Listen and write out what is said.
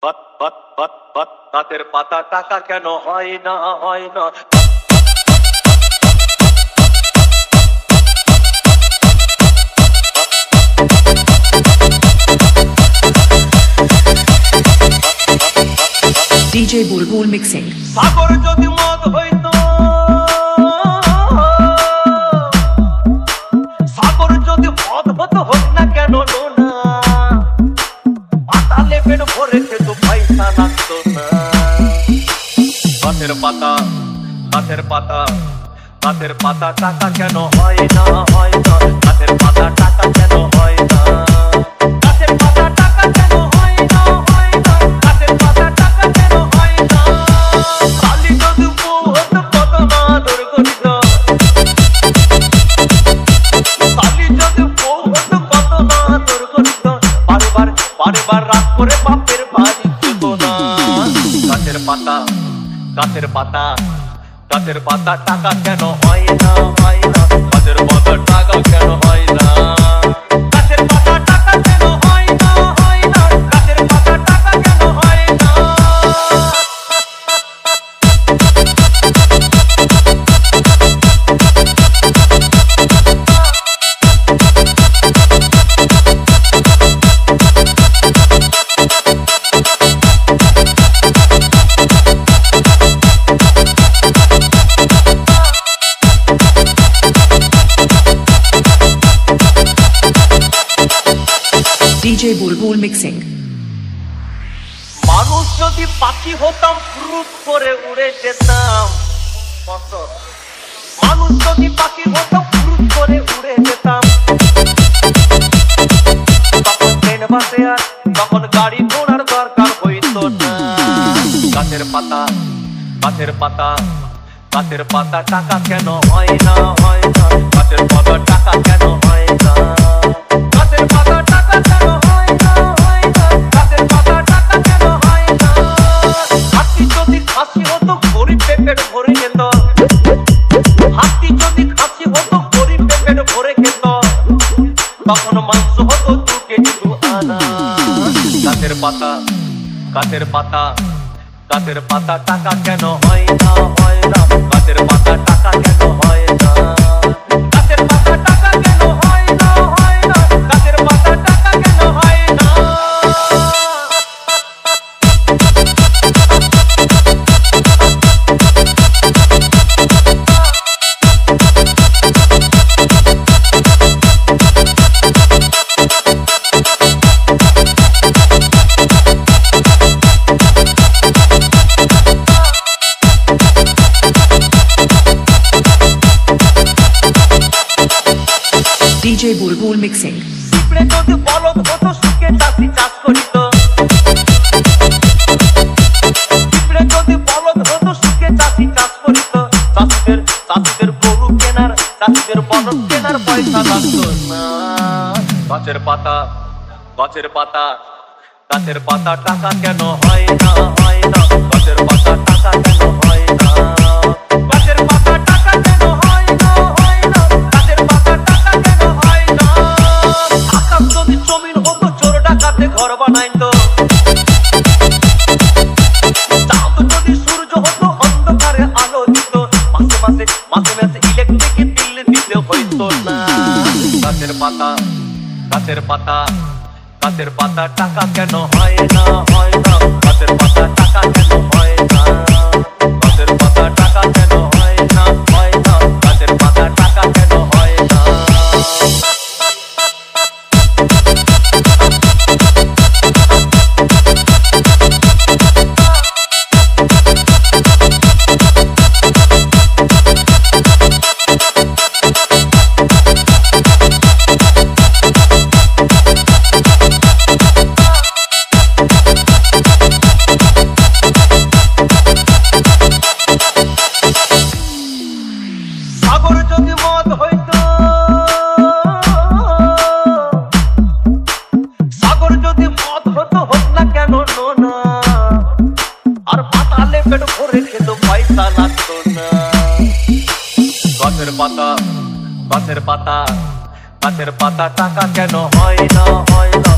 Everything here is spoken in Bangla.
গাছের পাতা টাকা কেন হয় না হয় না। DJ Bulbul Mixing. সাগর যদি মদ হইতো, সাগর যদি মদ হতো হোক না কেন না, পাতালে পেট ভরে খেত পয়সা লাগতো না। গাছের পাতা গাছের পাতা গাছের পাতা টাকা কেন হয় না হয় না। গাছের পাতা টাকা কেন হয় না। গাছের পাতা টাকা কেন হয় না হয় না। গাছের পাতা টাকা কেন হয় না। কালি যদি বউ হতো কত না আদর করিত। কালি যদি বউ হতো কত না আদর করিত। বারবার রাত করে বাপের বাড়ি যেত না। গাছের পাতা গাছের পাতা গাছের পাতা টাকা কেন হয় না হয় না। গাছের পাতা টাকা কেন হয় না। গাছের পাতা টাকা কেন হয় না হয় না। গাছের পাতা টাকা কেন হয় না। DJ Bulbul Mixing. মানুষ যদি পাখি হতাম ফুরুত করে উড়ে যেতাম। মানুষ যদি পাখি হতাম ফুরুত করে উড়ে যেতাম। তখন ট্রেন বাসে আর তখন গাড়ি ঘোড়ার দরকার হইতো না। গাছের পাতা গাছের পাতা গাছের পাতা টাকা কেন হয় না হয় না। গাছের পাতা টাকা কেন হয় না। গাছের পাতা টাকা কেন হয় না হয় না। গাছের পাতা টাকা কেন হয় না। হাতি যদি খাসি হতো গরিব পেট ভরে খেত। হাতি যদি খাসি হতো গরিব পেট ভরে খেত। তখন মাংস হতো 2 কেজি 2 আনা। গাছের পাতা গাছের পাতা গাছের পাতা টাকা কেন হয় না হয় না। গাছের পাতা টাকা কেন হয় না। গাছের পাতা টাকা কেন হয় না হয় না। গাছের পাতা টাকা কেন হয় না। DJ Bulbul Mixing. পিঁপড়ে যদি বলদ হতো সুখে চাষি চাষ করিত। পিঁপড়ে যদি বলদ হতো সুখে চাষি চাষ করিত। চাষিদের গরু কেনার চাষিদের বলদ কেনার পয়সা লাগতো না। গাছের পাতা গাছের পাতা গাছের পাতা টাকা কেন হয় না হয় না। গাছের পাতা টাকা কেন হয় না। গাছের পাতা টাকা কেন হয় না হয় না। গাছের পাতা টাকা কেন হয় না। আকাশ যদি জমিন হতো চোর ডাকাতে ঘর বানাইতো। চাঁদ যদি সূর্য হতো অন্ধকারে আলো দিত। মাসে মাসে ইলেকট্রিক বিল দিতে হইতো না। গাছের পাতা গাছের পাতা গাছের পাতা টাকা কেন হয় না হয় না। গাছের পাতা টাকা কেন হয় না। গাছের পাতা টাকা কেন হয় না হয় না। গাছের পাতা টাকা কেন হয় না। সাগর যদি মদ হইতো, সাগর যদি মদ হতো হোক না কেন না। আর পাতালে পেট ভরে খেত পয়সা লাগতো না। গাছের পাতা গাছের পাতা গাছের পাতা টাকা কেন হয় না হয় না।